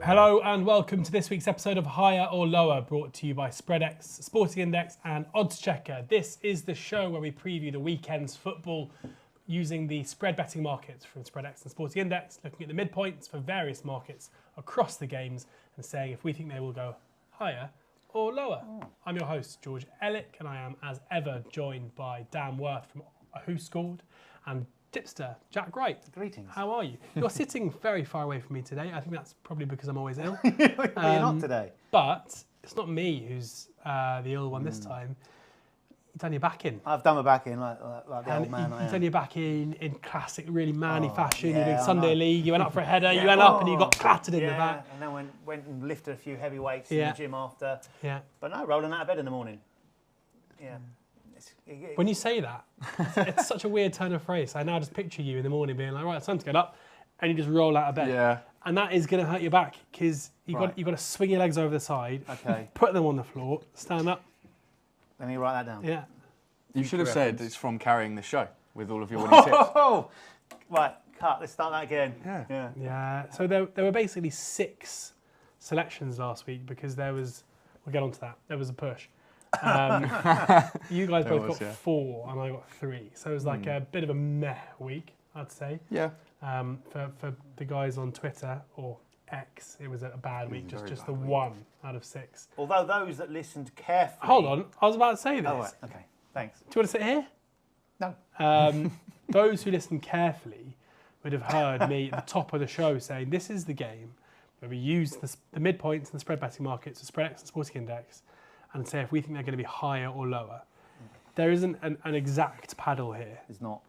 Hello and welcome to this week's episode of Higher or Lower, brought to you by Spreadex, Sporting Index and oddschecker. This is the show where we preview the weekend's football using the spread betting markets from Spreadex and Sporting Index, looking at the midpoints for various markets across the games and saying if we think they will go higher or lower. I'm your host, George Elek, and I am, as ever, joined by Dan Worth from WhoScored and tipster Jack Wright. Greetings. How are you? You're sitting very far away from me today. I think that's probably because I'm always ill. You're not today. But it's not me who's the ill one this time. You've done your back in. I've done my back in like the old man I am. You've done your back in classic, really manly fashion. yeah, You're doing I Sunday know. League. You went up for a header. You went up and you got clattered in the back. And then went and lifted a few heavy weights in the gym after. Yeah. But no, rolling out of bed in the morning. Yeah. When you say that, it's such a weird turn of phrase. I now just picture you in the morning being like, right, it's time to get up, and you just roll out of bed. Yeah. And that is going to hurt your back because you've got to swing your legs over the side, put them on the floor, stand up. Let me write that down. Yeah. You should have said it's from carrying the show with all of your winning tips. Right, cut. Let's start that again. Yeah. So there were basically 6 selections last week because we'll get onto that. There was a push. You guys both got 4 and I got 3. So it was like a bit of a meh week, I'd say. Yeah. For the guys on Twitter or X, it was a bad week, just the 1 out of 6. Although those that listened carefully... Hold on, I was about to say this. Oh, right. Okay, thanks. Do you want to sit here? No. Those who listened carefully would have heard me at the top of the show saying this is the game where we use the midpoints and the spread betting markets, the Spreadex and Sporting Index, and say if we think they're going to be higher or lower. There isn't an exact paddle here. It's not,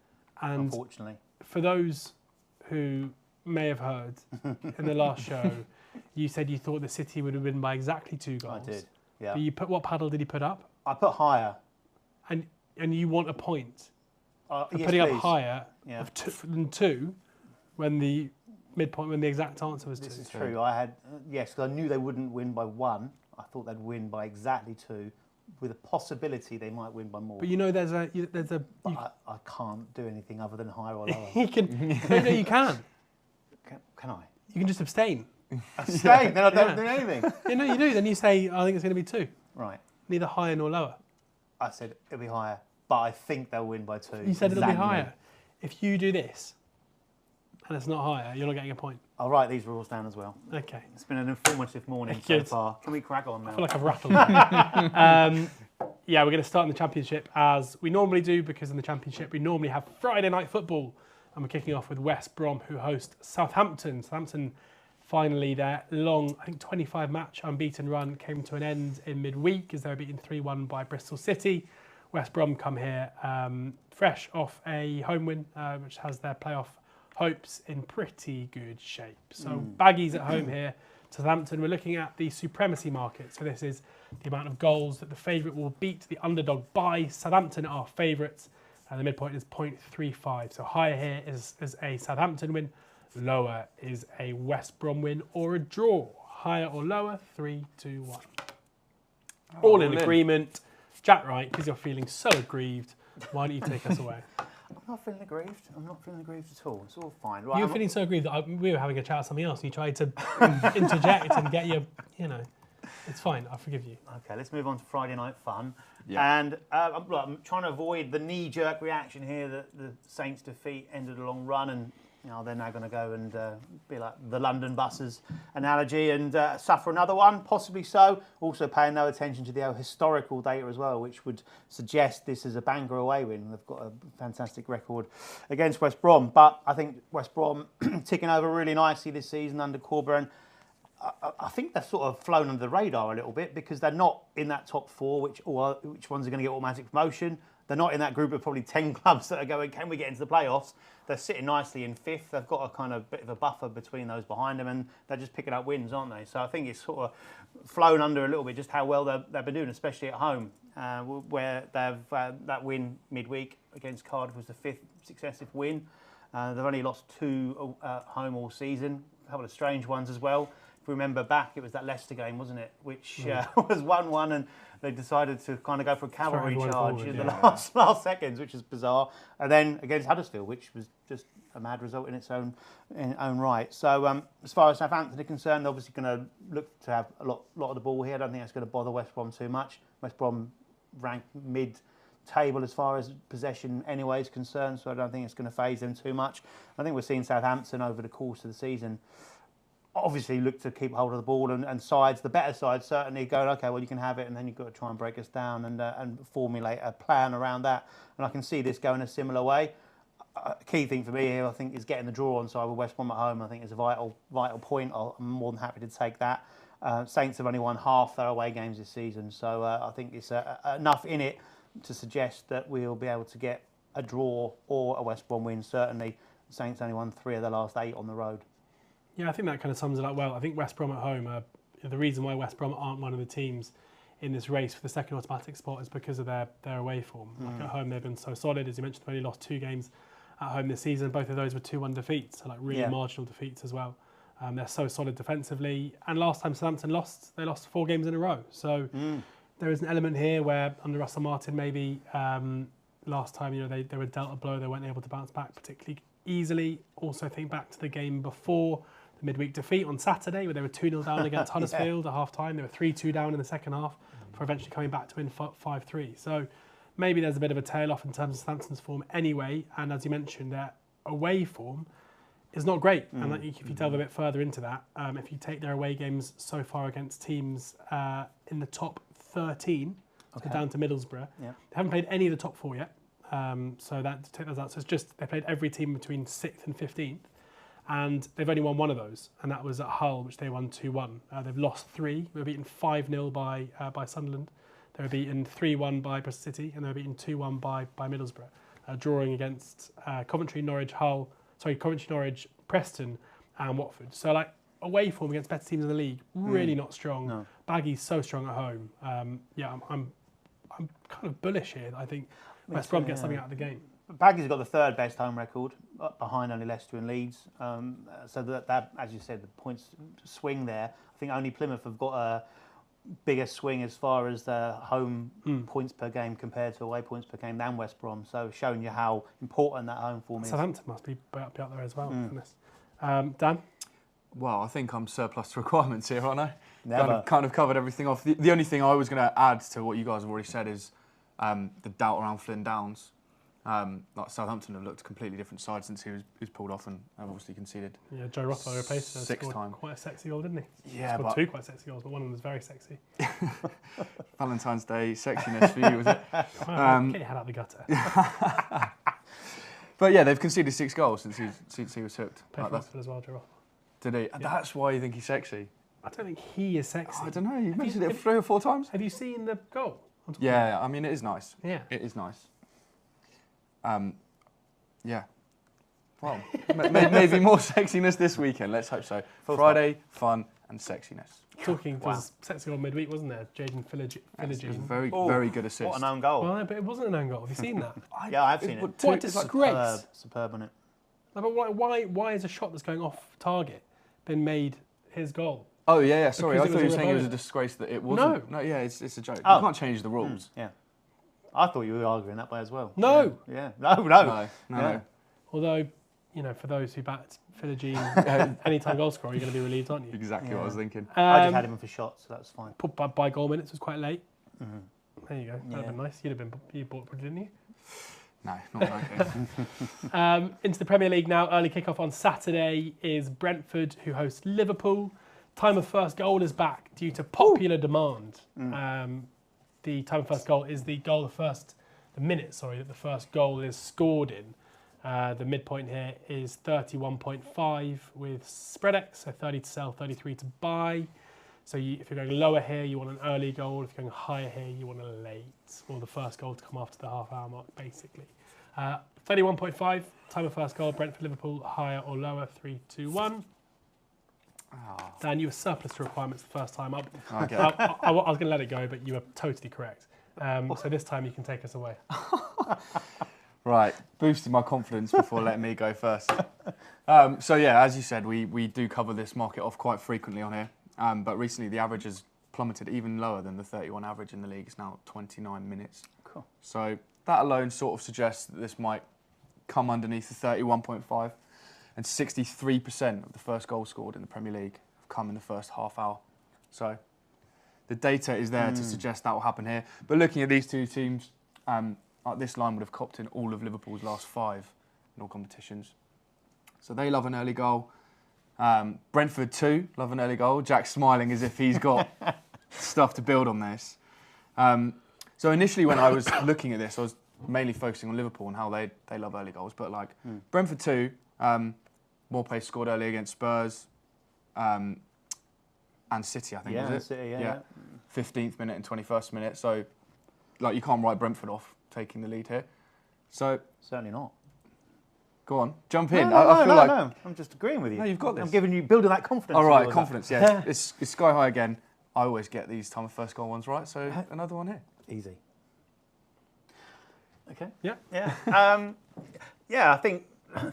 and unfortunately. For those who may have heard in the last show, you said you thought the City would have win by exactly 2 goals. I did, yeah. But what paddle did you put up? I put higher. And you want a point for yes, putting up please. higher than 2 when the midpoint, when the exact answer was 2. This is true. I had, yes, because I knew they wouldn't win by 1. I thought they'd win by exactly 2, with a possibility they might win by more. But you know, there's a. But I can't do anything other than higher or lower. You can. No, you can. Can I? You can just abstain. Abstain? Then I don't do anything. You know, you do. Then you say, I think it's going to be 2. Right. Neither higher nor lower. I said it'll be higher, but I think they'll win by 2. You said it'll be higher. If you do this, and it's not higher, you're not getting a point. I'll write these rules down as well. Okay. It's been an informative morning so far. Can we crack on now? I feel like I've rattled yeah, we're going to start in the Championship as we normally do, because in the Championship we normally have Friday night football, and we're kicking off with West Brom, who host Southampton. Southampton, finally, their long, I think 25-match unbeaten run came to an end in midweek as they were beaten 3-1 by Bristol City. West Brom come here fresh off a home win, which has their playoff hopes in pretty good shape. So Baggies at home here. Southampton, we're looking at the supremacy market. So this is the amount of goals that the favourite will beat the underdog by. Southampton are favourites, and the midpoint is 0.35. So higher here is a Southampton win, lower is a West Brom win or a draw. Higher or lower, 3, 2, 1. All in agreement. Jack Wright, because you're feeling so aggrieved, why don't you take us away? I'm not feeling aggrieved. I'm not feeling aggrieved at all. It's all fine. Right, You were feeling so aggrieved that we were having a chat about something else and you tried to interject and get your, it's fine. I forgive you. Okay, let's move on to Friday night fun. Yeah. And I'm trying to avoid the knee-jerk reaction here that the Saints' defeat ended a long run, and they're now going to go and be like the London buses analogy and suffer another one, possibly so. Also paying no attention to the historical data as well, which would suggest this is a banger away win. They've got a fantastic record against West Brom. But I think West Brom ticking over really nicely this season under Corberán. I think they've sort of flown under the radar a little bit because they're not in that top 4, which ones are going to get automatic promotion. They're not in that group of probably 10 clubs that are going, can we get into the playoffs? They're sitting nicely in 5th. They've got a kind of bit of a buffer between those behind them, and they're just picking up wins, aren't they? So I think it's sort of flown under a little bit just how well they've been doing, especially at home, where they've that win midweek against Cardiff was the 5th successive win. They've only lost 2 at home all season, a couple of strange ones as well. we remember back, it was that Leicester game, wasn't it? Which was 1-1, and they decided to kind of go for a cavalry charge in the last seconds, which is bizarre. And then against Huddersfield, which was just a mad result in its own right. So as far as Southampton are concerned, they're obviously going to look to have a lot of the ball here. I don't think that's going to bother West Brom too much. West Brom ranked mid-table as far as possession anyway is concerned, so I don't think it's going to faze them too much. I think we're seeing Southampton over the course of the season obviously look to keep hold of the ball, and sides, the better sides, certainly going, okay, well, you can have it, and then you've got to try and break us down and formulate a plan around that. And I can see this going a similar way. Key thing for me here, I think, is getting the draw on side with West Brom at home. I think is a vital point. I'm more than happy to take that. Saints have only won half their away games this season, so I think it's enough in it to suggest that we'll be able to get a draw or a West Brom win. Certainly, the Saints only won 3 of their last 8 on the road. Yeah, I think that kind of sums it up well. I think West Brom at home, the reason why West Brom aren't one of the teams in this race for the second automatic spot is because of their away form. Like at home, they've been so solid. As you mentioned, they've only lost 2 games at home this season. Both of those were 2-1 defeats, so like really marginal defeats as well. They're so solid defensively. And last time Southampton lost, they lost 4 games in a row. So there is an element here where under Russell Martin, maybe last time they were dealt a blow, they weren't able to bounce back particularly easily. Also think back to the game before the midweek defeat on Saturday, where they were 2-0 down against Huddersfield at half-time. They were 3-2 down in the second half before eventually coming back to win 5-3. So maybe there's a bit of a tail off in terms of Southampton's form anyway. And as you mentioned, their away form is not great. And if you delve a bit further into that, if you take their away games so far against teams in the top 13, so down to Middlesbrough, they haven't played any of the top 4 yet. So that to take those out. So it's just they played every team between 6th and 15th. And they've only won 1 of those, and that was at Hull, which they won 2-1. They've lost 3. They were beaten 5-0 by Sunderland. They were beaten 3-1 by Bristol City, and they were beaten 2-1 by Middlesbrough. Drawing against Coventry, Norwich, Preston, and Watford. So like away form against better teams in the league, really not strong. No. Baggy's so strong at home. I'm kind of bullish here. I think West Brom gets something out of the game. Baggy's got the 3rd best home record, behind only Leicester and Leeds. So that, as you said, the points swing there. I think only Plymouth have got a bigger swing as far as the home points per game compared to away points per game than West Brom. So showing you how important that home form is. Southampton must be up there as well. From this. Dan? Well, I think I'm surplus to requirements here, aren't I? Never. Kind of covered everything off. The only thing I was going to add to what you guys have already said is the doubt around Flynn Downs. Like Southampton have looked a completely different side since he was pulled off and have obviously conceded. Yeah, Joe Rothwell replaced him. 6 times. Quite a sexy goal, didn't he? Yeah, but 2 quite sexy goals, but one of them was very sexy. Valentine's Day sexiness for you, was it? Get your head out the gutter. But yeah, they've conceded 6 goals since he was hooked. Played for Brentford as well, Joe Rothwell. Did he? Yeah. That's why you think he's sexy. I don't think he is sexy. I don't know. You mentioned it 3 or 4 times. Have you seen the goal? Yeah, I mean it is nice. Yeah, it is nice. Yeah. Well, maybe more sexiness this weekend. Let's hope so. Friday, fun and sexiness. Talking, there was sexy goal midweek, wasn't there? Jaden Philogene. Very good assist. What an own goal. Well, but it wasn't an own goal. Have you seen that? Yeah, I've seen it. What disgrace. Superb, isn't it? No, but why is a shot that's going off target been made his goal? Oh, yeah. Sorry, I thought you were saying it was a disgrace that it wasn't. No, yeah, it's a joke. You can't change the rules. Yeah. I thought you were arguing that way as well. No. Yeah. No. Although, for those who backed Philogene, anytime goal scorer, you're going to be relieved, aren't you? Exactly what I was thinking. I just had him for shots, so that's fine. By goal minutes was quite late. There you go. That'd have been nice. You bought it, didn't you? No, not in that case. Into the Premier League now. Early kickoff on Saturday is Brentford, who host Liverpool. Time of first goal is back due to popular demand. The time of first goal is the minute that the first goal is scored in. The midpoint here is 31.5 with Spreadex, so 30 to sell, 33 to buy. So if you're going lower here, you want an early goal. If you're going higher here, you want a late, or the first goal to come after the half-hour mark, basically. 31.5, time of first goal, Brentford, Liverpool, higher or lower, 3, 2, 1. Dan, you were surplus to requirements the first time. I was going to let it go, but you were totally correct. So this time you can take us away. Right, boosting my confidence before letting me go first. So yeah, as you said, we do cover this market off quite frequently on here. But recently the average has plummeted even lower than the 31 average in the league. It's now 29 minutes. Cool. So that alone sort of suggests that this might come underneath the 31.5. And 63% of the first goal scored in the Premier League have come in the first half hour. So the data is there to suggest that will happen here. But looking at these two teams, this line would have copped in all of Liverpool's last 5 in all competitions. So they love an early goal. Brentford too love an early goal. Jack's smiling as if he's got stuff to build on this. So initially when I was looking at this, I was mainly focusing on Liverpool and how they love early goals. But like Brentford too, more pace scored early against Spurs and City, I think, was it? City, yeah. 15th minute and 21st minute. So like you can't write Brentford off taking the lead here. So Certainly not. go on, jump in. No, I'm just agreeing with you. No, you've got this. I'm building that confidence. All right, confidence, yeah. It's sky high again. I always get these time of first goal ones right, so another one here. Easy. Okay. Yeah. Yeah. I think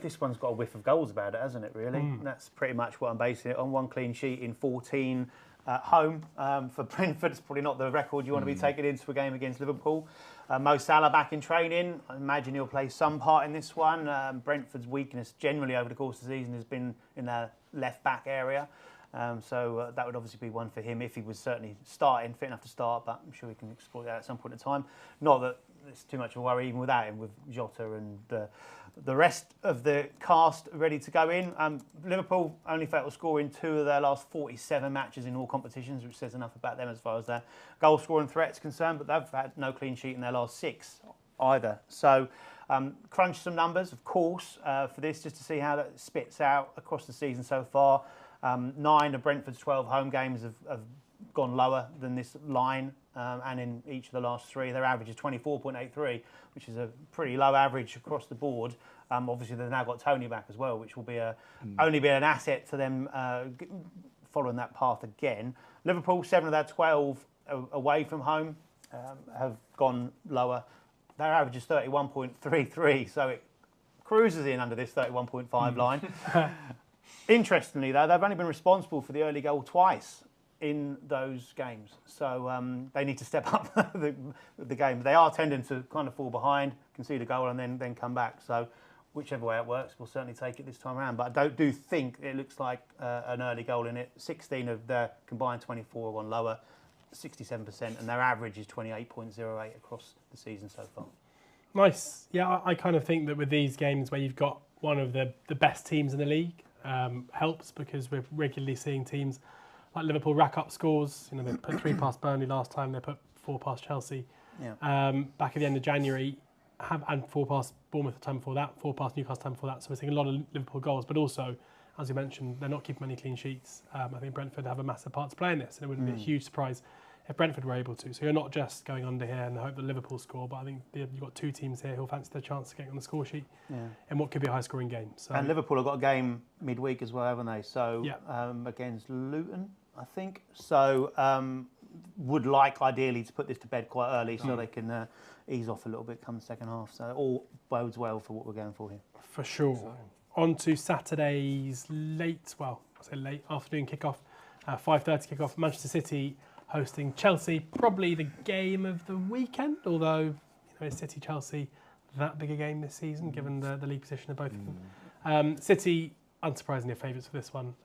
this one's got a whiff of goals about it, hasn't it, really? That's pretty much what I'm basing it on. 1 clean sheet in 14 at home. For Brentford, it's probably not the record you want to be taking into a game against Liverpool. Mo Salah back in training. I imagine he'll play some part in this one. Brentford's weakness generally over the course of the season has been in their left-back area. So that would obviously be one for him if he was certainly starting, fit enough to start, but I'm sure we can explore that at some point in time. Not that it's too much of a worry even without him, with Jota and the rest of the cast ready to go in. Liverpool only failed to score in 2 of their last 47 matches in all competitions, which says enough about them as far as their goal scoring threat is concerned, but they've had no clean sheet in their last 6 either. So crunch some numbers, of course, for this, just to see how that spits out across the season so far. 9 of Brentford's 12 home games have gone lower than this line, and in each of the last 3, their average is 24.83, which is a pretty low average across the board. Obviously, they've now got Tony back as well, which will be only be an asset to them following that path again. Liverpool, 7 of their 12 away from home have gone lower. Their average is 31.33, so it cruises in under this 31.5 line. Interestingly, though, they've only been responsible for the early goal twice in those games. So they need to step up the game. They are tending to kind of fall behind, concede a goal and then come back. So whichever way it works, we'll certainly take it this time around. But I do think it looks like an early goal in it. 16 of their combined 24 have gone lower, 67%, and their average is 28.08 across the season so far. Nice. Yeah, I kind of think that with these games where you've got one of the best teams in the league, helps, because we're regularly seeing teams like Liverpool rack up scores. You know, they put 3 past Burnley last time, they put 4 past Chelsea. Back at the end of January, and 4 past Bournemouth the time before that, 4 past Newcastle the time before that. So we're seeing a lot of Liverpool goals, but also, as you mentioned, they're not keeping many clean sheets. I think Brentford have a massive part to play in this, and it wouldn't be a huge surprise if Brentford were able to. So you're not just going under here and hope that Liverpool score, but I think you've got 2 teams here who'll fancy their chance of getting on the score sheet in what could be a high-scoring game. So, and Liverpool have got a game midweek as well, haven't they? So against Luton, I think. So would like ideally to put this to bed quite early so they can ease off a little bit come the second half. So it all bodes well for what we're going for here. For sure. On to Saturday's late afternoon kickoff, 5:30 kickoff. Manchester City hosting Chelsea, probably the game of the weekend, although it's City-Chelsea, that big a game this season, given the league position of both of them. City, unsurprisingly, are favourites for this one,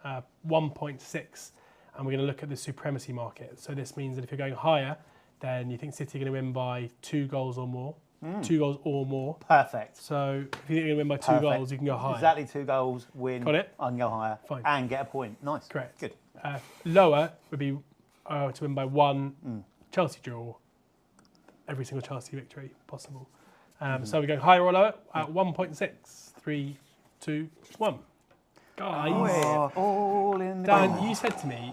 1.6, and we're going to look at the supremacy market. So this means that if you're going higher, then you think City are going to win by 2 goals or more. 2 goals or more. Perfect. So if you think you're going to win by 2 goals, you can go higher. Exactly 2 goals, win. Got it? I can go higher. Fine. And get a point. Nice. Correct. Good. Lower would be to win by 1, Chelsea draw, every single Chelsea victory possible. So we're going higher or lower at 1.6, 3, 2, 1. Guys, all in the Dan, you said to me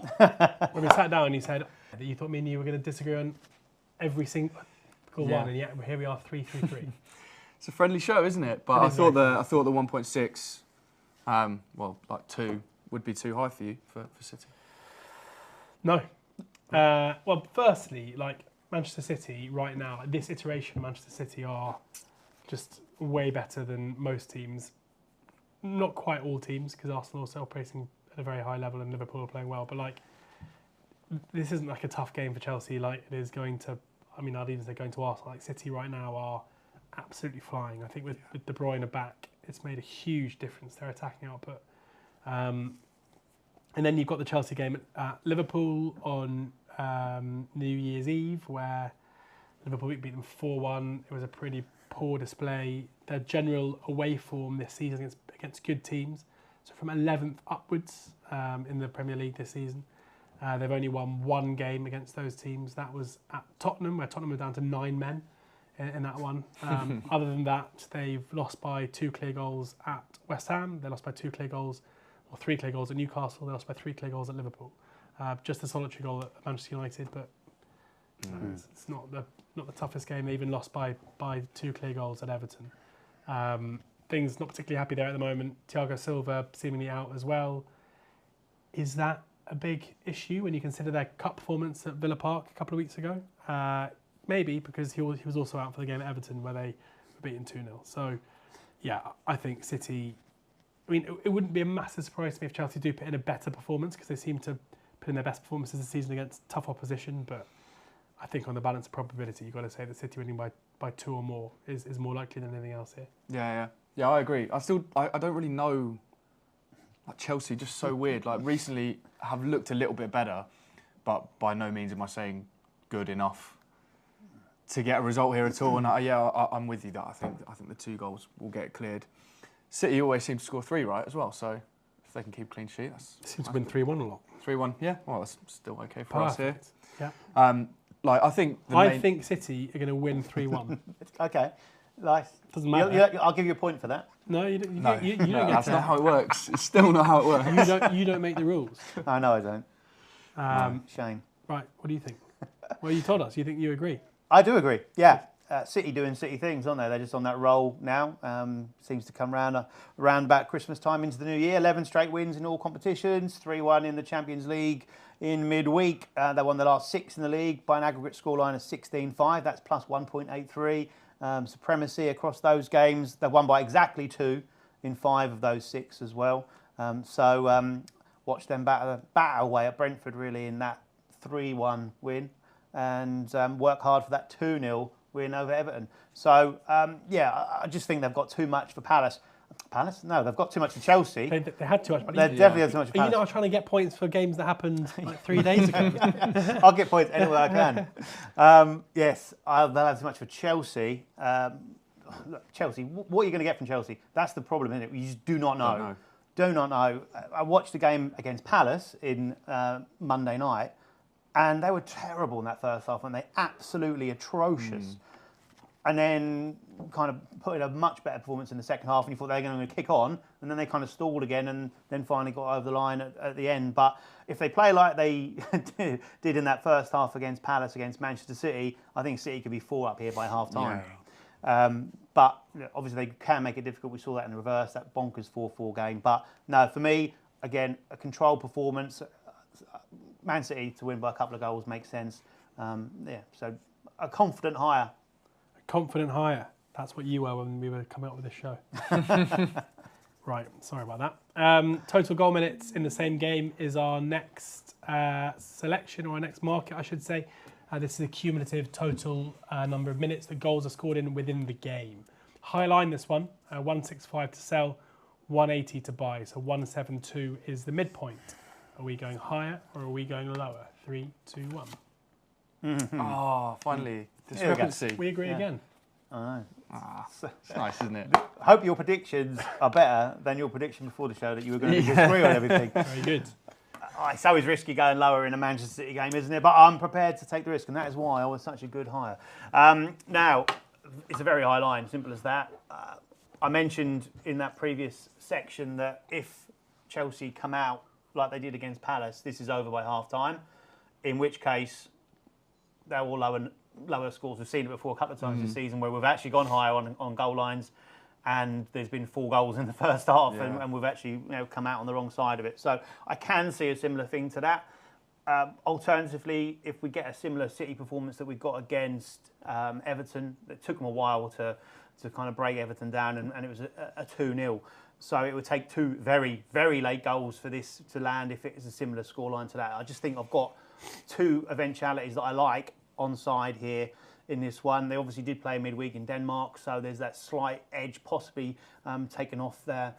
when we sat down, you said that you thought me and you were going to disagree on every single one, and yet here we are, 3-3-3. It's a friendly show, isn't it? But I thought the 1.6, like 2, would be too high for you for City. No. Well, firstly, like Manchester City right now, this iteration of Manchester City are just way better than most teams. Not quite all teams, because Arsenal are still operating at a very high level and Liverpool are playing well. But like this isn't like a tough game for Chelsea like it is going to, I mean, I'd even say going to Arsenal. Like City right now are absolutely flying. I think with De Bruyne back, it's made a huge difference, their attacking output. And then you've got the Chelsea game at Liverpool on New Year's Eve, where Liverpool beat them 4-1. It was a pretty poor display. Their general away form this season against good teams, so from 11th upwards in the Premier League this season. They've only won one game against those teams. That was at Tottenham, where Tottenham were down to 9 men in that one. Other than that, they've lost by 2 clear goals at West Ham. They lost by 2 clear goals, or 3 clear goals at Newcastle. They lost by 3 clear goals at Liverpool. Just a solitary goal at Manchester United, but it's not the toughest game. They even lost by 2 clear goals at Everton. Things not particularly happy there at the moment. Thiago Silva seemingly out as well. Is that a big issue when you consider their cup performance at Villa Park a couple of weeks ago? Maybe, because he was also out for the game at Everton where they were beaten 2-0. So, yeah, I think City... I mean, it wouldn't be a massive surprise to me if Chelsea do put in a better performance, because they seem to put in their best performances this season against tough opposition. But I think on the balance of probability, you've got to say that City winning by 2 or more is more likely than anything else here. Yeah, I agree. I don't really know... Like Chelsea, just so weird. Like recently, have looked a little bit better, but by no means am I saying good enough to get a result here at all. And I'm with you that I think the 2 goals will get cleared. City always seem to score 3, right, as well. So if they can keep a clean sheet, that's seems to win 3-1 a lot. 3-1, yeah. Well, that's still okay for us here. Yeah. I think think City are going to win 3-1. Okay. Nice. Doesn't matter. I'll give you a point for that. No, you don't. No, You don't get that's to. not how it works. It's still not how it works. You don't make the rules. I know I don't. Shame. Right. What do you think? Well, you told us. You think you agree? I do agree. Yeah. City doing City things, aren't they? They're just on that roll now. Seems to come round about Christmas time into the new year. 11 straight wins in all competitions. 3-1 in the Champions League in midweek. They won the last 6 in the league by an aggregate scoreline of 16-5. That's plus 1.83. Supremacy across those games. They've won by exactly 2 in 5 of those 6 as well. Watch them batter away at Brentford really in that 3-1 win, and work hard for that 2-0 win over Everton. So I just think they've got too much for Palace. Palace? No, they've got too much for Chelsea. They had too much. They definitely had too much for Palace. Are you not trying to get points for games that happened like 3 days ago? I'll get points anywhere I can. Yes, they'll have too much for Chelsea. Look, Chelsea, what are you going to get from Chelsea? That's the problem, isn't it? You just do not know. Do not know. I watched the game against Palace in Monday night, and they were terrible in that first half, and they absolutely atrocious. And then kind of put in a much better performance in the second half, and you thought they were going to kick on, and then they kind of stalled again, and then finally got over the line at the end. But if they play like they did in that first half against Palace, against Manchester City, I think City could be 4 up here by half time. Yeah. But obviously they can make it difficult. We saw that in the reverse, that bonkers 4-4 game. But no, for me, again, a controlled performance. Man City to win by a couple of goals makes sense. So a confident hire. Confident hire. That's what you were when we were coming up with this show. Right, sorry about that. Total goal minutes in the same game is our next selection, or our next market, I should say. This is a cumulative total number of minutes that goals are scored in within the game. High line this one, 165 to sell, 180 to buy. So 172 is the midpoint. Are we going higher or are we going lower? 3, 2, 1. Mm-hmm. Oh, finally. Discrepancy. We agree again. I know. It's nice, isn't it? I hope your predictions are better than your prediction before the show that you were going to disagree on everything. Very good. It's always risky going lower in a Manchester City game, isn't it? But I'm prepared to take the risk, and that is why I was such a good hire. Now, it's a very high line, simple as that. I mentioned in that previous section that if Chelsea come out like they did against Palace, this is over by half-time, in which case they're all lower scores. We've seen it before a couple of times this season where we've actually gone higher on goal lines, and there's been 4 goals in the first half, and we've actually come out on the wrong side of it. So I can see a similar thing to that. Alternatively, if we get a similar City performance that we've got against Everton, it took them a while to kind of break Everton down, and it was a 2-0. So it would take 2 very, very late goals for this to land if it is a similar scoreline to that. I just think I've got two eventualities that I like on side here in this one. They obviously did play midweek in Denmark, so there's that slight edge possibly taken off their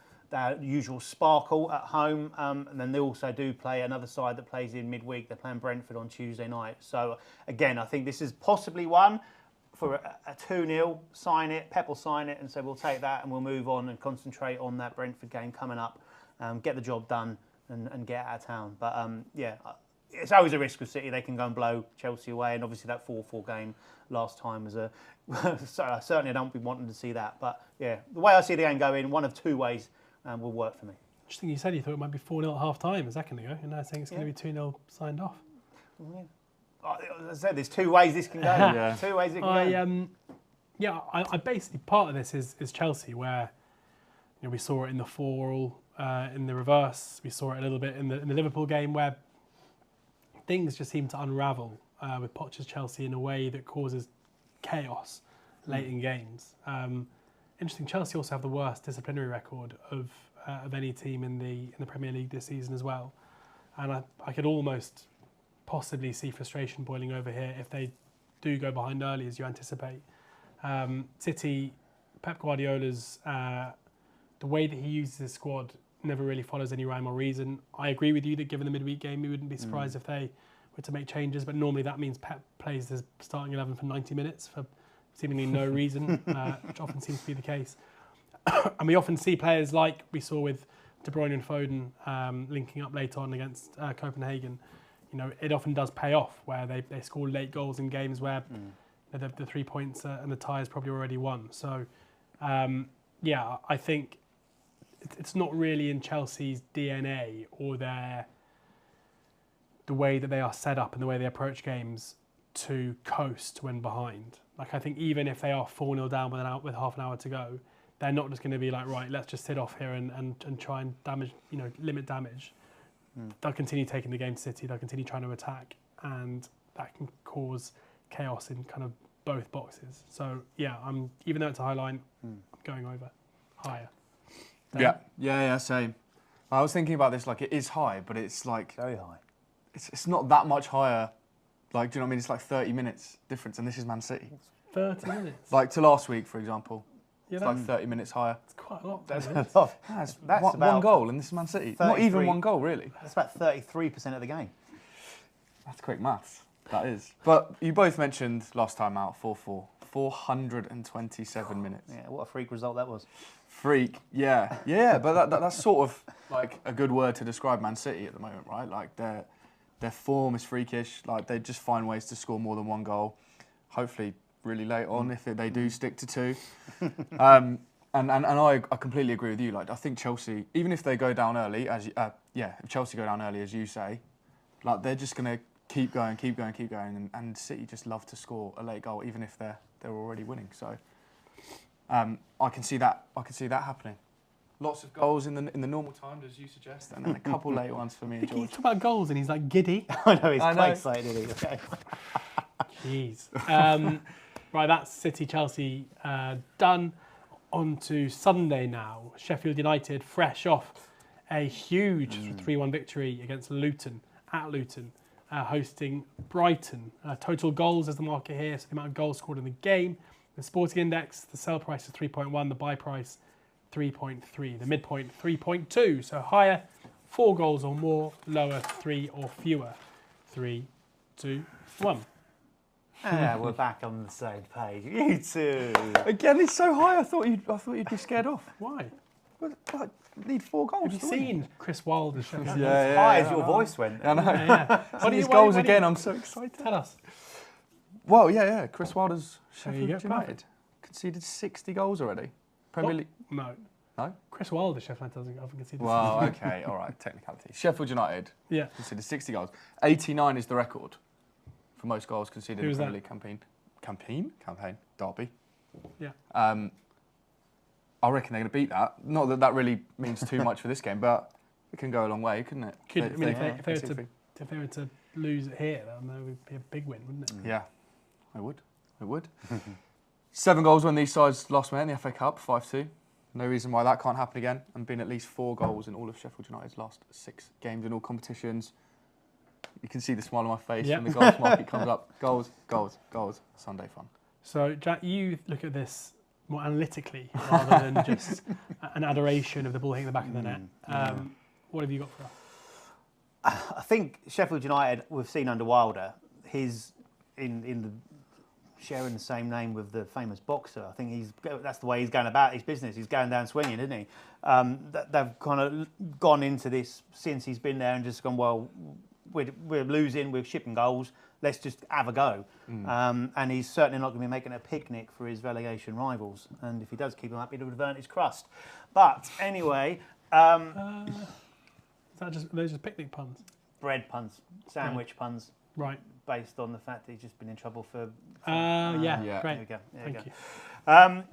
usual sparkle at home. And then they also do play another side that plays in midweek. They're playing Brentford on Tuesday night. So again, I think this is possibly one for a 2-0, sign it, Pep will sign it and say we'll take that and we'll move on and concentrate on that Brentford game coming up, get the job done and get out of town. But yeah, it's always a risk with City. They can go and blow Chelsea away, and obviously that 4-4 game last time was a... certainly I don't be wanting to see that. But yeah, the way I see the game going, one of two ways will work for me. Interesting you said you thought it might be 4-0 at half-time a second ago, and now saying it's going to be 2-0 signed off. Yeah. As I said, there's two ways this can go. Yeah. Two ways it can go. I basically, part of this is Chelsea, where we saw it in the 4-all, in the reverse. We saw it a little bit in the Liverpool game, where things just seem to unravel with Poch's Chelsea in a way that causes chaos late in games. Interesting, Chelsea also have the worst disciplinary record of any team in the Premier League this season as well. And I could almost possibly see frustration boiling over here if they do go behind early, as you anticipate. City, Pep Guardiola's, the way that he uses his squad never really follows any rhyme or reason. I agree with you that given the midweek game, we wouldn't be surprised if they were to make changes, but normally that means Pep plays his starting 11 for 90 minutes for seemingly no reason, which often seems to be the case. And we often see players like we saw with De Bruyne and Foden linking up late on against Copenhagen. It often does pay off where they score late goals in games where the 3 points and the tie is probably already won. So, I think it's not really in Chelsea's DNA or the way that they are set up and the way they approach games to coast when behind. Like, I think even if they are 4-0 down with half an hour to go, they're not just going to be like, right, let's just sit off here and try and damage, limit damage. They'll continue taking the game to City. They'll continue trying to attack, and that can cause chaos in kind of both boxes. So yeah, even though it's a high line, I'm going over higher. Yeah, same. I was thinking about this, like, it is high, but it's like very high. It's not that much higher. Like, do you know what I mean? It's like 30 minutes difference, and this is Man City. 30 minutes. Like to last week, for example. Yeah, it's like 30 minutes higher. It's quite a lot. That's a lot. That's one goal, and this is Man City. Not even one goal, really. That's about 33% of the game. That's quick maths. That is. But you both mentioned last time out 4-4. 427 minutes. Yeah, what a freak result that was. Freak, yeah. Yeah, but that's sort of like a good word to describe Man City at the moment, right? Like their form is freakish. Like they just find ways to score more than one goal. Hopefully really late on if they do stick to two. And I completely agree with you. Like I think Chelsea, even if they go down early, if Chelsea go down early, as you say, like they're just going to keep going, and City just love to score a late goal, even if they're already winning. So I can see that happening. Lots of goals in the normal time, as you suggest, and then a couple late ones for me and George. He's talking about goals and he's like giddy. I know, he's quite excited, isn't he? Okay. Jeez. Right, that's City-Chelsea done. On to Sunday now. Sheffield United fresh off a huge 3-1 victory against Luton, at Luton, hosting Brighton. Total goals as the market here, so the amount of goals scored in the game. The Sporting Index, the sell price is 3.1, the buy price 3.3, the midpoint 3.2. So higher, 4 goals or more, lower, 3 or fewer. 3, 2, 1. We're back on the same page. You two. Again, it's so high. I thought you'd be scared off. Why? Well, need 4 goals. Have you seen Chris Wilder's Sheffield? As high as your voice went. I know. Yeah. What these goals again? I'm so excited. Tell us. Well, yeah. Chris Wilder's There you Sheffield go, United perfect. conceded 60 goals already. Premier League. No. No? Chris Wilder, Sheffield doesn't often concede. Well, okay, all right, technicality. Sheffield United conceded 60 goals. 89 is the record for most goals conceded in the Premier League campaign. Derby. Yeah. I reckon they're going to beat that. Not that really means too much for this game, but it can go a long way, couldn't it? If they were to lose it here, then that would be a big win, wouldn't it? Yeah, it would. 7 goals when these sides lost in the FA Cup, 5-2. No reason why that can't happen again. And been at least 4 goals in all of Sheffield United's last 6 games in all competitions. You can see the smile on my face Yep. when the goals market comes up. Goals, goals, goals. Sunday fun. So, Jack, you look at this more analytically rather than just an adoration of the ball hitting the back of the net. What have you got for us? I think Sheffield United, we've seen under Wilder, he's in the sharing the same name with the famous boxer. I think that's the way he's going about his business. He's going down swinging, isn't he? They've kind of gone into this since he's been there and just gone, well, we're losing, we're shipping goals, let's just have a go. And he's certainly not going to be making a picnic for his relegation rivals. And if he does keep them up, he would have earned his crust. But anyway... Those just picnic puns? Bread puns, sandwich puns. Right. Based on the fact that he's just been in trouble for... yeah, great. There we go. Thank you.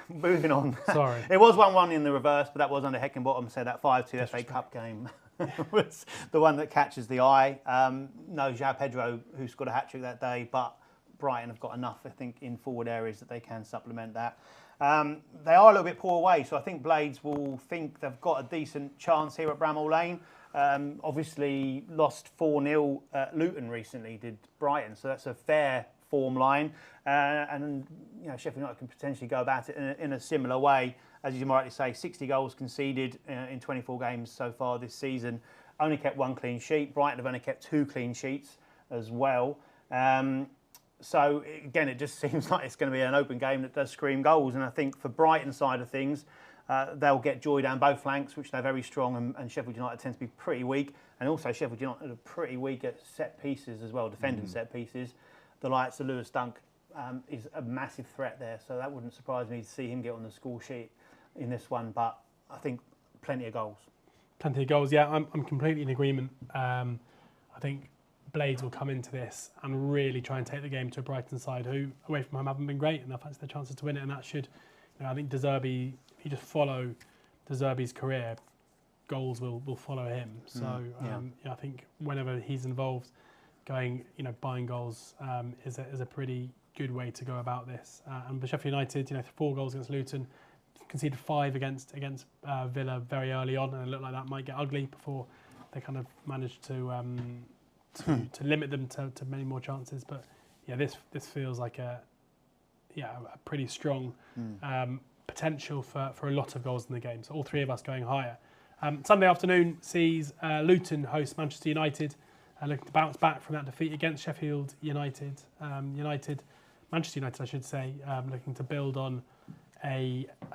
Moving on. Sorry. It was 1-1 in the reverse, but that was under Heckingbottom, so that 5-2 FA Cup game was the one that catches the eye. No João Pedro, who scored a hat-trick that day, but Brighton have got enough, I think, in forward areas that they can supplement that. They are a little bit poor away, so I think Blades will think they've got a decent chance here at Bramall Lane. Obviously lost 4-0 at Luton recently, did Brighton, so that's a fair form line. And Sheffield United can potentially go about it in a similar way. As you might rightly say, 60 goals conceded in 24 games so far this season. Only kept 1 clean sheet. Brighton have only kept 2 clean sheets as well. So again, it just seems like it's going to be an open game that does scream goals. And I think for Brighton's side of things, they'll get joy down both flanks, which they're very strong, and Sheffield United tends to be pretty weak. And also Sheffield United are pretty weak at set pieces as well, defending set pieces. The likes of Lewis Dunk is a massive threat there, so that wouldn't surprise me to see him get on the score sheet in this one. But I think plenty of goals. Plenty of goals, yeah. I'm completely in agreement. I think Blades will come into this and really try and take the game to a Brighton side who, away from home, haven't been great, and they'll fancy their chances to win it. And that should, I think, De Zerbi, if you just follow De Zerbi's career, goals will follow him. So I think whenever he's involved, buying goals is a pretty good way to go about this. And for Sheffield United, 4 goals against Luton, conceded 5 against Villa very early on, and it looked like that might get ugly before they kind of managed to limit them to many more chances. But yeah, this feels like a pretty strong potential for a lot of goals in the game. So all 3 of us going higher. Sunday afternoon sees Luton host Manchester United, looking to bounce back from that defeat against Sheffield United. Manchester United, I should say, looking to build on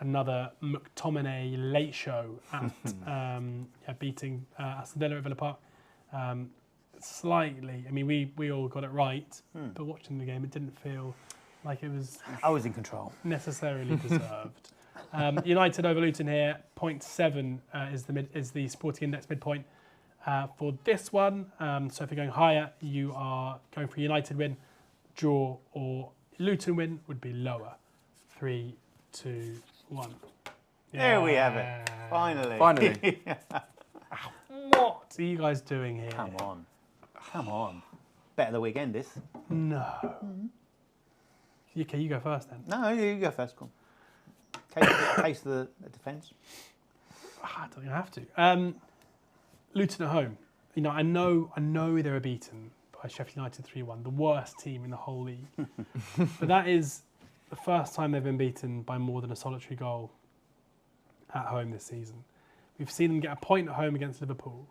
another McTominay late show at beating Aston Villa at Villa Park. Slightly, I mean, we all got it right, but watching the game, it didn't feel like it was... I was in control. ...necessarily deserved. United over Luton here, 0.7 is the Sporting Index midpoint for this one. So if you're going higher, you are going for a United win. Draw or Luton win would be lower. 3, 2, 1. There we have it. Finally. What are you guys doing here? Come on. Better the weekend, this. No. Okay, you go first then. No, you go first. Go on. Case the defence. I don't even have to. Luton at home. I know they were beaten by Sheffield United 3-1, the worst team in the whole league. But that is the first time they've been beaten by more than a solitary goal at home this season. We've seen them get a point at home against Liverpool.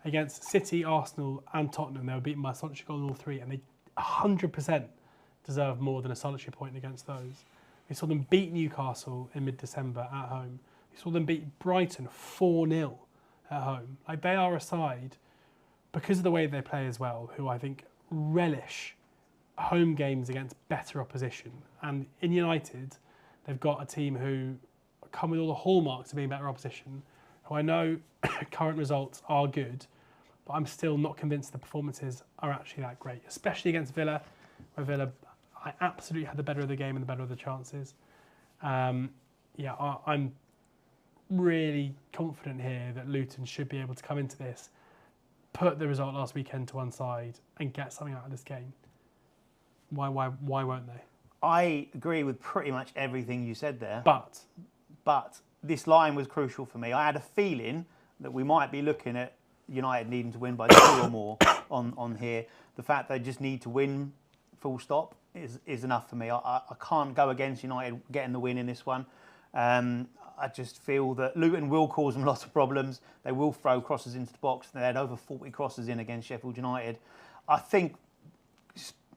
Against City, Arsenal and Tottenham, they were beaten by a solitary goal in all 3, and they 100% deserve more than a solitary point against those. We saw them beat Newcastle in mid-December at home. We saw them beat Brighton 4-0 at home. Like, they are a side, because of the way they play as well, who I think relish home games against better opposition. And in United, they've got a team who come with all the hallmarks of being better opposition, who I know current results are good, but I'm still not convinced the performances are actually that great, especially against Villa, where Villa, I absolutely had the better of the game and the better of the chances. I'm really confident here that Luton should be able to come into this, put the result last weekend to one side, and get something out of this game. Why won't they? I agree with pretty much everything you said there. But this line was crucial for me. I had a feeling that we might be looking at United needing to win by 2 or more on here. The fact they just need to win, full stop, is enough for me. I can't go against United getting the win in this one. I just feel that Luton will cause them lots of problems. They will throw crosses into the box. They had over 40 crosses in against Sheffield United. I think,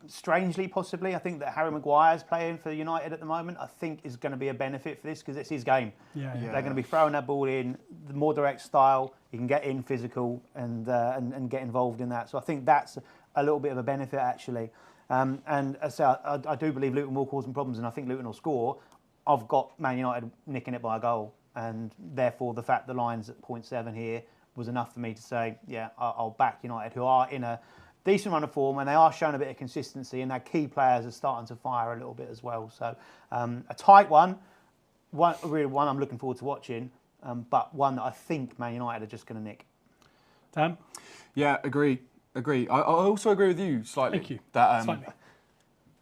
strangely, possibly, I think that Harry Maguire's playing for United at the moment, I think is going to be a benefit for this because it's his game. Yeah. They're going to be throwing that ball in, the more direct style, he can get in physical and get involved in that. So I think that's a little bit of a benefit, actually. And as I say, I do believe Luton will cause them problems, and I think Luton will score. I've got Man United nicking it by a goal, and therefore the fact the line's at 0.7 here was enough for me to say, yeah, I'll back United, who are in a decent run of form, and they are showing a bit of consistency, and their key players are starting to fire a little bit as well. So a tight one I'm looking forward to watching, but one that I think Man United are just going to nick. Dan? Yeah, agree. I also agree with you slightly. Thank you. That, Slightly.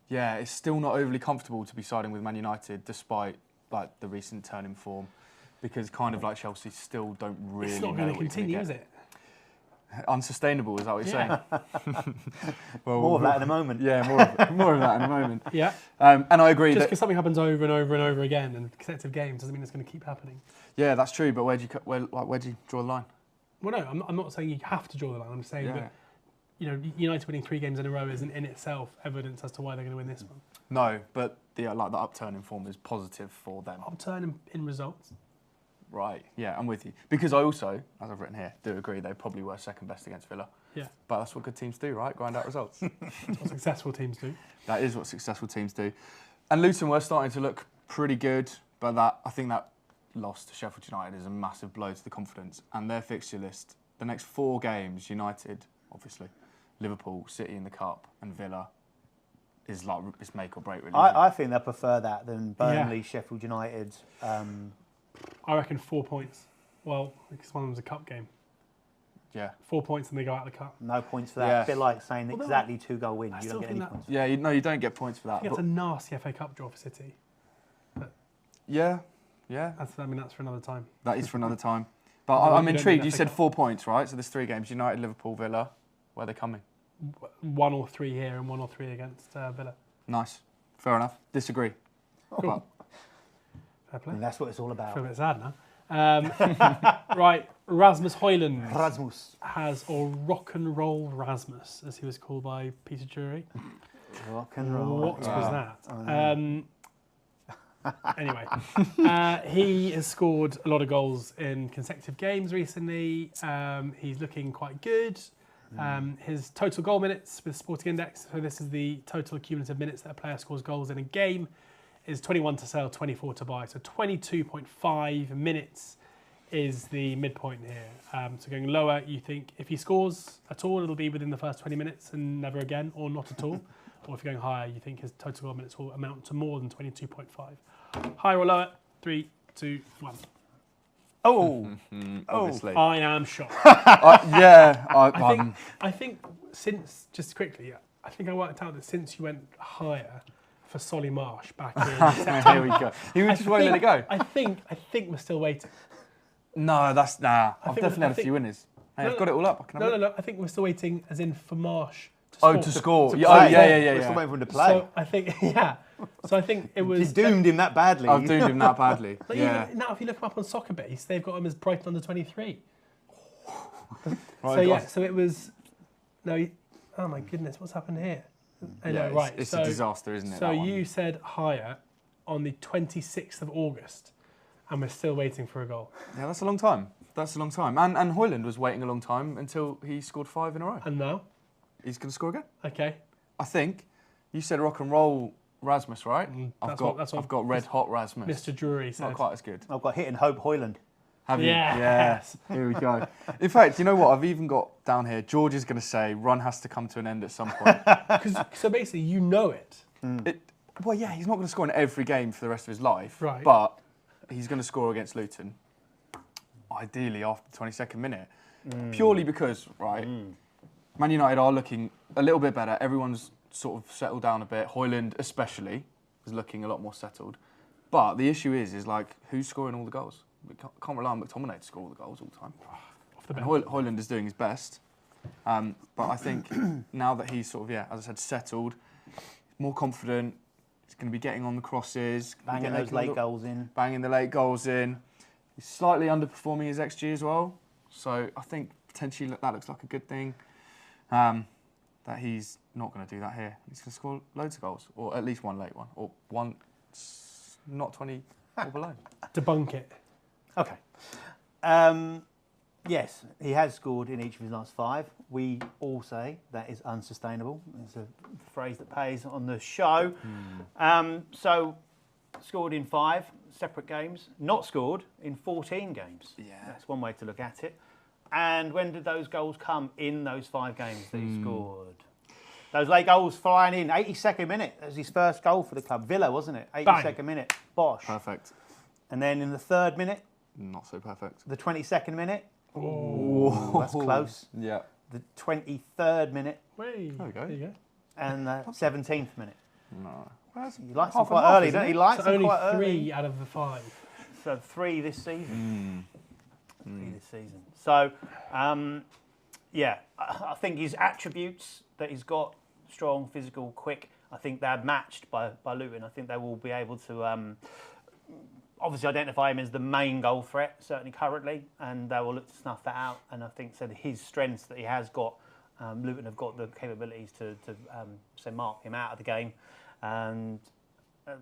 yeah, it's still not overly comfortable to be siding with Man United despite like the recent turn in form, because kind of like Chelsea still don't really It's not know going to what you're continue, gonna is get. it? Unsustainable, is that what you're saying? Well, More of that in a moment. Yeah, more of that in a moment. Yeah. And I agree Just that because something happens over and over and over again in consecutive games doesn't mean it's going to keep happening. yeah, that's true. But where do you draw the line? Well, no, I'm not saying you have to draw the line. I'm saying that United winning 3 games in a row isn't in itself evidence as to why they're going to win this one. No, but the upturn in form is positive for them. Upturn in results. Right, yeah, I'm with you. Because I also, as I've written here, do agree they probably were second best against Villa. Yeah. But that's what good teams do, right? Grind out results. That's what successful teams do. That is what successful teams do. And Luton were starting to look pretty good, but I think that loss to Sheffield United is a massive blow to the confidence. And their fixture list, the next 4 games, United, obviously, Liverpool, City in the Cup, and Villa, is like it's make or break, really. I think they prefer that than Burnley, Sheffield United. I reckon 4 points. Well, because one of them's a cup game. Yeah. 4 points and they go out of the cup. No points for that. Yeah. A bit like saying Well, exactly 2-goal win. I You still don't get think any that- points. Yeah, you don't get points for I that. think it's a nasty FA Cup draw for City. Yeah, That's for another time. that is for another time. But No, I'm you don't intrigued. need You FA said Cup. 4 points, right? So there's 3 games: United, Liverpool, Villa. Where are they coming? 1 or 3 here and 1 or 3 against Villa. Nice, fair enough. Disagree. Cool. Fair play. And that's what it's all I feel a about. bit sad now. Right, Rasmus Højlund Rasmus. or Rock and Roll Rasmus, as he was called by Peter Drury. Rock and roll. What Yeah. was that? Anyway, he has scored a lot of goals in consecutive games recently. He's looking quite good. His total goal minutes with Sporting Index, so this is the total cumulative minutes that a player scores goals in a game, is 21 to sell, 24 to buy. So 22.5 minutes is the midpoint here. So going lower, you think if he scores at all, it'll be within the first 20 minutes and never again, or not at all. Or if you're going higher, you think his total goal minutes will amount to more than 22.5. Higher or lower? 3, 2, 1. Oh, Obviously. I am shocked. Yeah. I think since, just quickly, I think I worked out that since you went higher for Solly Marsh back in September, Here we go. You just won't let it go. I think we're still waiting. No, that's nah. I've think- definitely I had a think- few winners. Hey, No, I've got it all up. I can have No, it. I think we're still waiting, as in for Marsh to Oh, score. to score. to Yeah, play. yeah. We're still waiting for him to play. So I think, So I think it was. He's doomed him that badly. I've doomed him that badly. Like Yeah. even now, if you look him up on Soccer Base, they've got him as Brighton under 23. Right, So yeah, guys. so it was. No, oh my goodness, what's happened here? Anyway, Yeah, right. It's so, a disaster, isn't it? So that one? you said higher on the 26th of August, and we're still waiting for a goal. Yeah, that's a long time. That's a long time. And Højlund was waiting a long time until he scored 5 in a row. And now, He's going to score again. okay, I think you said rock and roll Rasmus, right? that's what I've got red hot Rasmus. Mr. Drury Not said. quite as good. I've got hit and hope Højlund. Have you? Yes. Yeah. Here we go. In fact, you know what? I've even got down here. George is going to say run has to come to an end at some point. So basically, you know it. Well, yeah, he's not going to score in every game for the rest of his life. Right. But he's going to score against Luton, ideally after the 22nd minute. Purely because, right, Man United are looking a little bit better. Everyone's sort of settled down a bit. Højlund especially is looking a lot more settled. But the issue is like, who's scoring all the goals? We can't rely on McTominay to score all the goals all the time. Off the And bench. Højlund is doing his best. But I think now that he's sort of, as I said, settled, more confident, he's going to be getting on the crosses. Banging those late goals in. Banging the late goals in. He's slightly underperforming his XG as well. So I think potentially that looks like a good thing. That he's not going to do that here. He's going to score loads of goals, or at least one late one, or one not 20 or below. Debunk it. Okay. Yes, he has scored in each of his last 5. We all say that is unsustainable. It's a phrase that pays on the show. So, scored in 5 separate games, not scored in 14 games. Yeah. That's one way to look at it. And when did those goals come in those 5 games that he scored? Those late goals flying in, 82nd minute. That was his first goal for the club. Villa, wasn't it? 82nd minute. Bosh. Perfect. And then in the 3rd minute. Not so perfect. The 22nd minute. Oh, that's close. Yeah. The 23rd minute. Wait, There we go. There you go. And the 17th minute. No. He likes them quite early, doesn't he? He likes So them only quite 3 early. out of the 5. So 3 this season. 3 this season. So, I think his attributes that he's got, strong, physical, quick, I think they're matched by Luton. I think they will be able to obviously identify him as the main goal threat, certainly currently, and they will look to snuff that out. And I think so his strengths that he has got, Luton have got the capabilities to mark him out of the game. And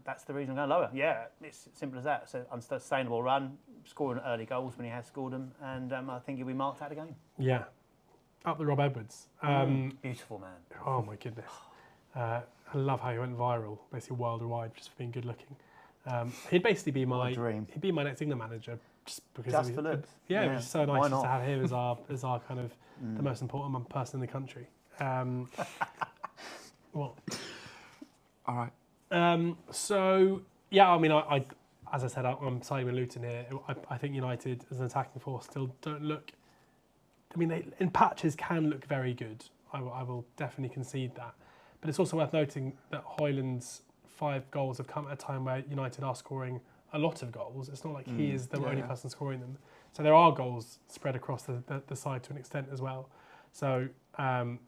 that's the reason I'm going lower. Yeah, it's simple as that. It's an unsustainable run, scoring early goals when he has scored them, and I think he'll be marked out of the game. Yeah. Up the Rob Edwards. Beautiful man. Oh my goodness. I love how he went viral, basically worldwide, just for being good looking. He'd basically be my dream. He'd be my next England manager, just because. Just for looks. Yeah, it was so Why nice just not? to have him as our kind of the most important person in the country. What? All right. So yeah, I mean, I as I said, I'm siding with Luton here. I think United as an attacking force still don't look. I mean, they in patches can look very good. I will definitely concede that. But it's also worth noting that Højlund's 5 goals have come at a time where United are scoring a lot of goals. It's not like he is the only person scoring them. So there are goals spread across the side to an extent as well. So I'd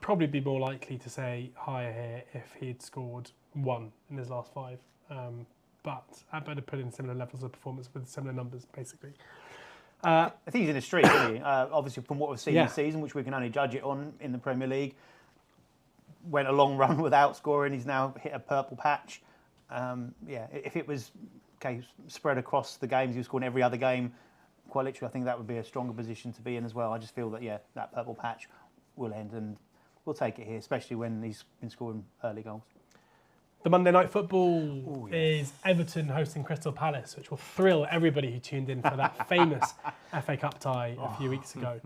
probably be more likely to say higher here if he'd scored 1 in his last 5. But I'd better put in similar levels of performance with similar numbers, basically. I think he's in a streak, isn't he? Obviously, from what we've seen this Yeah. season, which we can only judge it on in the Premier League, went a long run without scoring. He's now hit a purple patch. If it was spread across the games, he was scoring every other game, quite literally, I think that would be a stronger position to be in as well. I just feel that, that purple patch will end, and we'll take it here, especially when he's been scoring early goals. The Monday Night Football is Everton hosting Crystal Palace, which will thrill everybody who tuned in for that famous FA Cup tie a few weeks ago.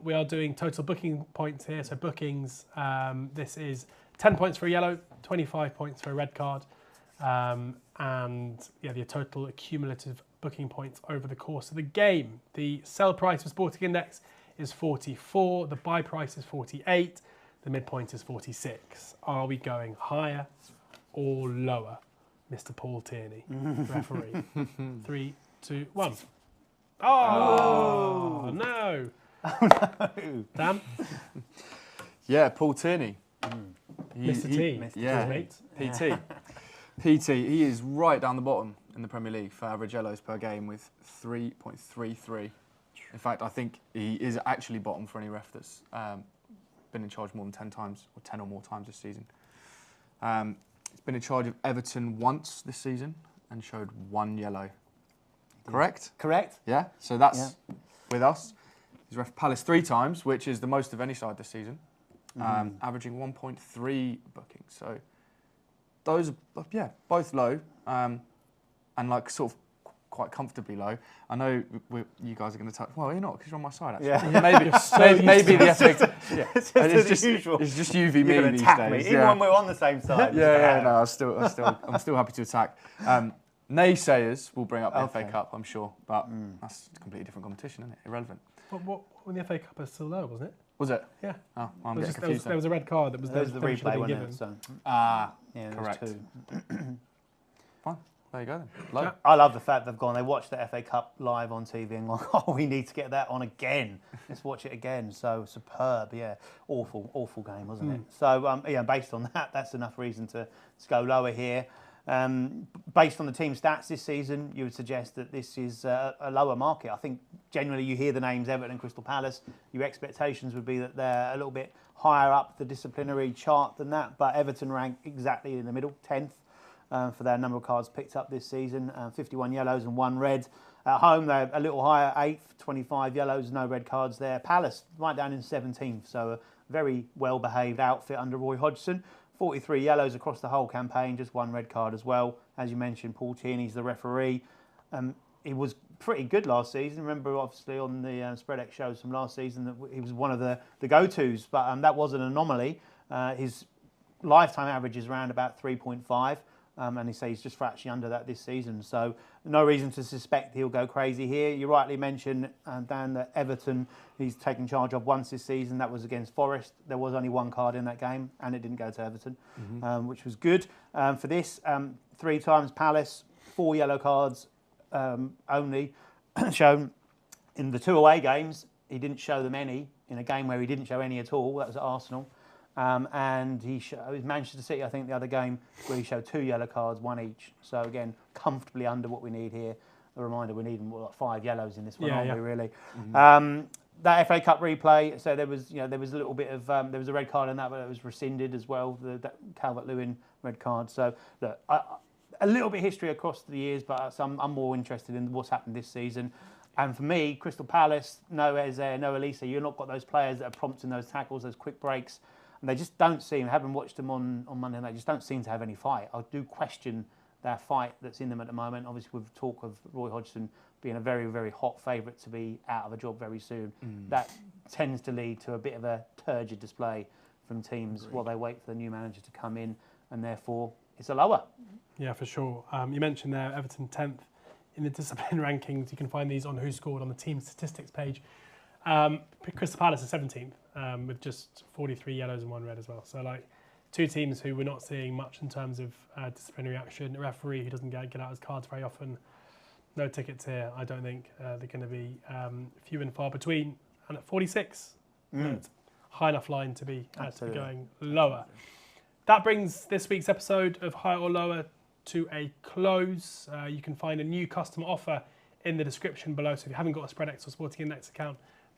We are doing total booking points here, so bookings. This is 10 points for a yellow, 25 points for a red card, the total cumulative booking points over the course of the game. The sell price for Sporting Index is 44, the buy price is 48, the midpoint is 46. Are we going higher or lower, Mr. Paul Tierney, referee? 3, 2, 1. Oh, no. Dan? Yeah, Paul Tierney. Mr. T. Yeah, Mate. PT. PT, he is right down the bottom in the Premier League for average yellows per game with 3.33. In fact, I think he is actually bottom for any ref that's been in charge more than 10 times, or 10 or more times this season. He's been in charge of Everton once this season and showed 1 yellow. Correct? Correct. Yeah, so that's with us. He's ref Palace 3 times, which is the most of any side this season, averaging 1.3 bookings. So those are, both low, and like sort of quite comfortably low. I know you guys are going to touch. Well, you're not because you're on my side. Actually, maybe the FA. It's just you v me these days. Even when we're on the same side. No, I'm still happy to attack. Naysayers will bring up the FA Cup, I'm sure, but that's a completely different competition, isn't it? Irrelevant. What when the FA Cup is still low, wasn't it? Was it? Yeah. Oh, I'm getting confused. There was a red card that was There's the replay, given. wasn't it? So, Correct. there was 2. Fine. There you go then. Low. I love the fact they've gone, they watched the FA Cup live on TV and gone, oh, we need to get that on again. Let's watch it again. So superb, yeah. Awful game, wasn't it? So, yeah, based on that, that's enough reason to go lower here. Based on the team stats this season, you would suggest that this is a lower market. I think generally you hear the names Everton and Crystal Palace, your expectations would be that they're a little bit higher up the disciplinary chart than that, but Everton rank exactly in the middle, 10th. For their number of cards picked up this season, 51 yellows and 1 red. At home, they're a little higher, 8th, 25 yellows, no red cards there. Palace, right down in 17th, so a very well-behaved outfit under Roy Hodgson. 43 yellows across the whole campaign, just 1 red card as well. As you mentioned, Paul Tierney's the referee. He was pretty good last season. Remember, obviously, on the Spreadex shows from last season, that he was one of the go-tos, but that was an anomaly. His lifetime average is around about 3.5. And he says he's just fractionally under that this season. So no reason to suspect he'll go crazy here. You rightly mentioned, Dan, that Everton he's taken charge of once this season. That was against Forest. There was only 1 card in that game, and it didn't go to Everton, which was good. For this, 3 times Palace, 4 yellow cards only shown. In the 2 away games, he didn't show them any. In a game where he didn't show any at all, that was at Arsenal. And he showed Manchester City, I think, the other game where he showed 2 yellow cards, 1 each. So again, comfortably under what we need here. A reminder, we're needing 5 yellows in this one, aren't we? Really. That FA Cup replay. So there was a little bit of there was a red card in that, but it was rescinded as well. The Calvert-Lewin red card. So look, a little bit of history across the years, but I'm more interested in what's happened this season. And for me, Crystal Palace, no Eze, no Elisa, you've not got those players that are prompting those tackles, those quick breaks. And they just don't seem, having watched them on Monday night, just don't seem to have any fight. I do question their fight that's in them at the moment. Obviously, with talk of Roy Hodgson being a very, very hot favourite to be out of a job very soon, that tends to lead to a bit of a turgid display from teams while they wait for the new manager to come in, and therefore it's a lower. Yeah, for sure. You mentioned there Everton 10th in the discipline rankings. You can find these on WhoScored on the team statistics page. Crystal Palace is 17th with just 43 yellows and 1 red as well. So like 2 teams who we're not seeing much in terms of disciplinary action. A referee who doesn't get out his cards very often. No tickets here. I don't think they're going to be few and far between. And at 46, that's high enough line to be going lower. That brings this week's episode of Higher or Lower to a close. You can find a new customer offer in the description below. So if you haven't got a Spreadex or Sporting Index account,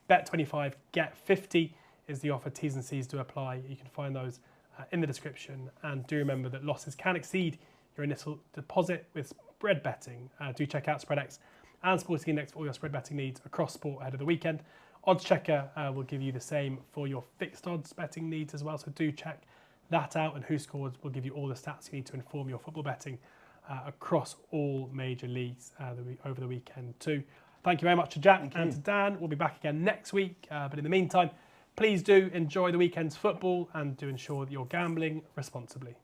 bet 25, get 50 is the offer. T's and C's do apply. You can find those in the description. And do remember that losses can exceed your initial deposit with spread betting. Do check out Spreadex and Sporting Index for all your spread betting needs across sport ahead of the weekend. Oddschecker will give you the same for your fixed odds betting needs as well. So do check that out. And WhoScored will give you all the stats you need to inform your football betting across all major leagues over the weekend too. Thank you very much to Jack and to Dan. We'll be back again next week. But in the meantime, please do enjoy the weekend's football and do ensure that you're gambling responsibly.